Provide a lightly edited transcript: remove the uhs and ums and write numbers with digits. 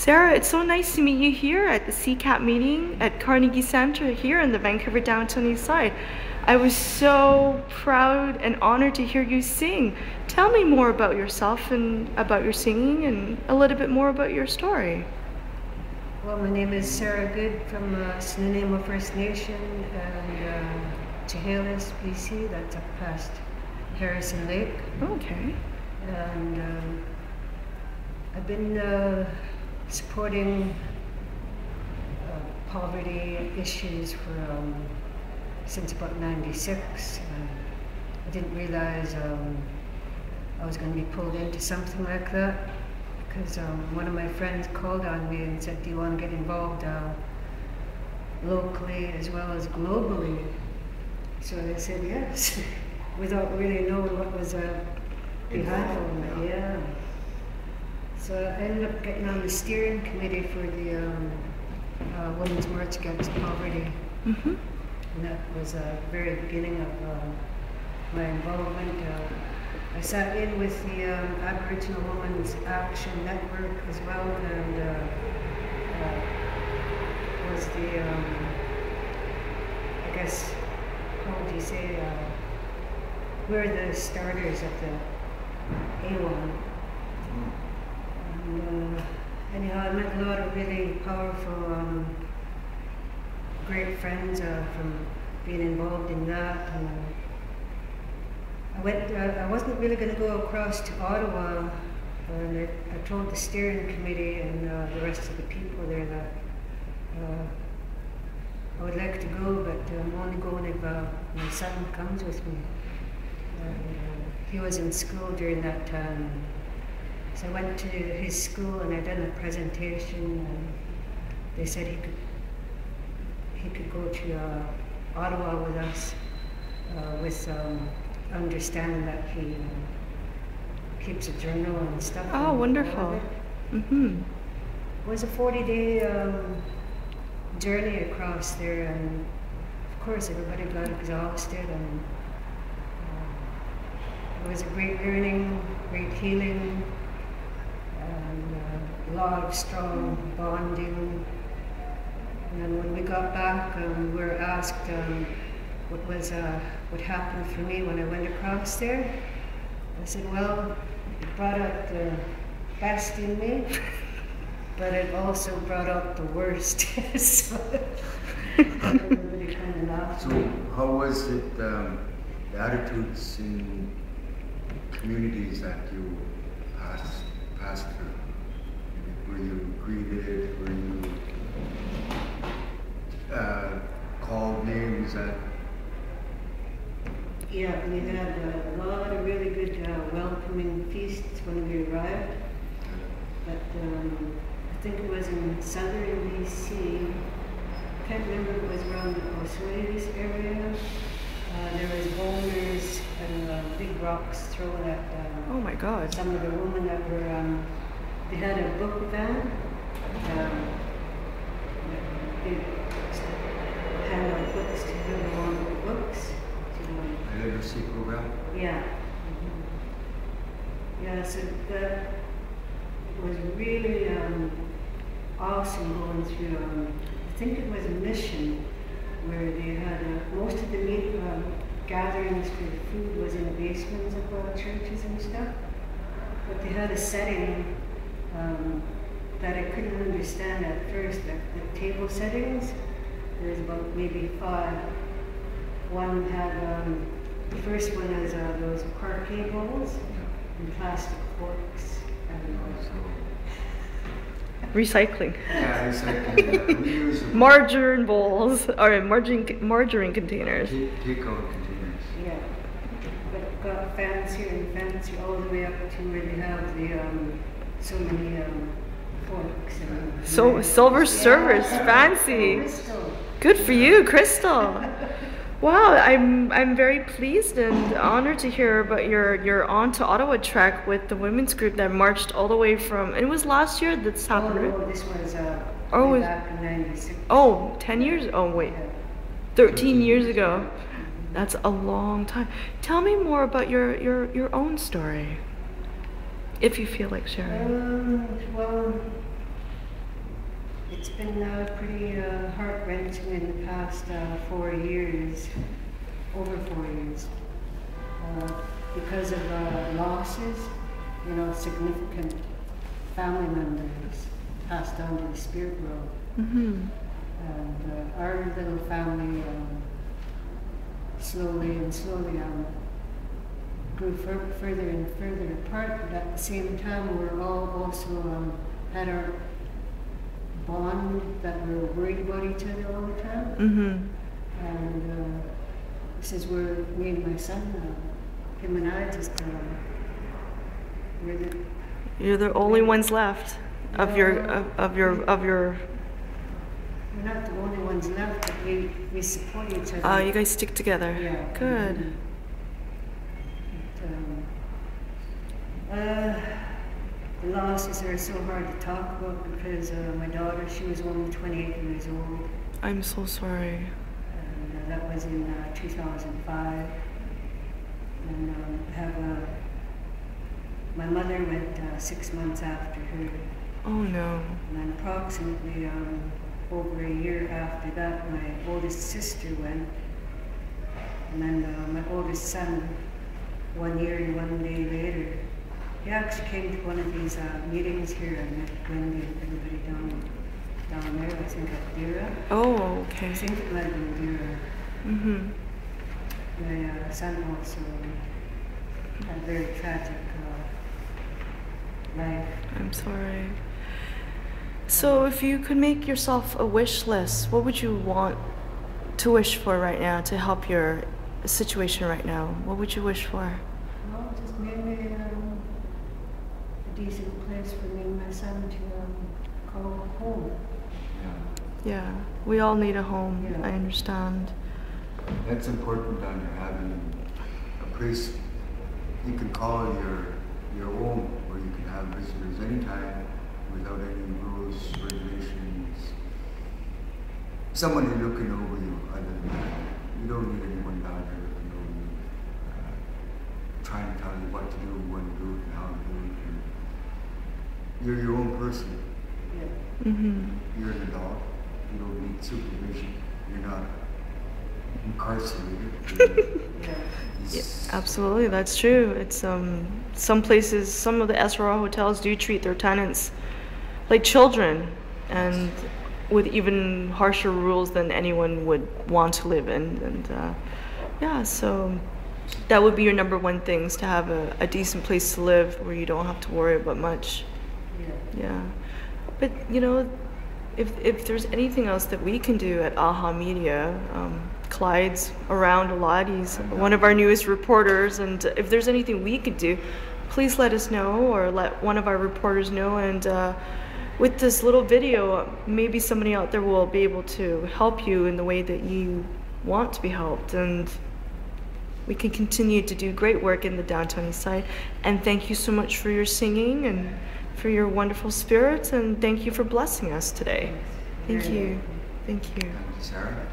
Sarah, it's so nice to meet you here at the CCAP meeting at Carnegie Center here in the Vancouver downtown Eastside. I was so proud and honored to hear you sing. Tell me more about yourself and about your singing and a little bit more about your story. Well, my name is Sarah Good from Snuneymuxw First Nation and Chehalis, BC. That's up past Harrison Lake. Okay. And I've been supporting poverty issues for since about '96. I didn't realize I was going to be pulled into something like that because one of my friends called on me and said, "Do you want to get involved locally as well as globally?" So I said yes, without really knowing what was behind all that. Yeah. So I ended up getting on the steering committee for the Women's March Against Poverty. Mm-hmm. And that was the very beginning of my involvement. I sat in with the Aboriginal Women's Action Network as well, and was the, I guess, how would you say, we're the starters of the A1. And anyhow, I met a lot of really powerful, great friends from being involved in that. And I wasn't really going to go across to Ottawa, and I told the steering committee and the rest of the people there that I would like to go, but I'm only going if my son comes with me. He was in school during that time. So I went to his school and I done a presentation, and they said he could go to Ottawa with us, with understanding that he keeps a journal and stuff. Oh, wonderful. Mm-hmm. It was a 40-day journey across there, and of course everybody got exhausted, and it was a great learning, great healing, and a lot of strong bonding. And then when we got back, we were asked what happened for me when I went across there. I said, well, it brought out the best in me, but it also brought out the worst. So everybody kind of laughed. So how was it, the attitudes in communities that you passed through? Were you greeted? Were you called names? Yeah, we had a lot of really good welcoming feasts when we arrived. But I think it was in southern BC. I can't remember if it was around the Oswego's area. There was boulders and big rocks thrown at Oh my God. some of the women that were, they had a book van. They hand out books to whoever wanted books. A literacy program? Yeah. Yeah, so that was really awesome going through, I think it was a mission where they had most of the gatherings for the food was in the basements of churches and stuff. But they had a setting that I couldn't understand at first, like the table settings. There was about maybe 5. One had, the first one is those parquet bowls and plastic forks. Recycling. Yeah, recycling. Reusable. Margarine bowls, or margarine containers. Take-out containers. Yeah, but it got fancier and fancier all the way up to where they have the so many forks and So silver servers, fancy. crystal. Good for you, Crystal. Wow, I'm very pleased and honored to hear about your On to Ottawa trek with the women's group that marched all the way from. It was last year this happened, right? Oh, this was Oh, way back in '96. Oh, 10 years? Oh, wait. 13 years ago. That's a long time. Tell me more about your own story, if you feel like sharing. Well, It's been pretty heart-wrenching in the past 4 years, over 4 years, because of losses, you know, significant family members passed on to the spirit world. Mm-hmm. And our little family slowly and slowly grew further and further apart, but at the same time we're all also had our bond that we were worried about each other all the time. Mm-hmm. And this is where me and my son, him and I just, You're the only ones left of your. We're not the only ones left, but we support each other. You guys stick together. Yeah. Good. The losses are so hard to talk about because my daughter, she was only 28 years old. I'm so sorry. And that was in 2005. And my mother went 6 months after her. Oh no. And then approximately over a year after that, my oldest sister went. And then my oldest son, 1 year and 1 day later, he actually came to one of these meetings here and met Wendy and everybody down there, I think at Dira. Oh, okay. I think it might have been Dira. Mm-hmm. My son also had a very tragic life. I'm sorry. So if you could make yourself a wish list, what would you want to wish for right now to help your situation right now? What would you wish for? Well, just maybe a decent place for me and my son to call home. Yeah, we all need a home. Yeah. I understand. That's important on having a place you can call your own, where you can have visitors anytime without any rules, regulations. Somebody looking over you other than that. You don't need anyone down there looking over you, trying to tell you what to do, when to do it, and how to do it. And you're your own person. Yeah. Mm-hmm. You're an adult. You don't need supervision. You're not incarcerated. Yeah, absolutely, that's true. It's some places, some of the SRO hotels do treat their tenants like children, and with even harsher rules than anyone would want to live in. And yeah, so that would be your number one thing, is to have a decent place to live where you don't have to worry about much. Yeah. But you know, if there's anything else that we can do at AHA Media, Clyde's around a lot. He's one of our newest reporters, and if there's anything we could do, please let us know, or let one of our reporters know. And with this little video, maybe somebody out there will be able to help you in the way that you want to be helped, and we can continue to do great work in the downtown Eastside. And thank you so much for your singing and for your wonderful spirits, and thank you for blessing us today. Thank you. Thank you. Thank you, Sarah.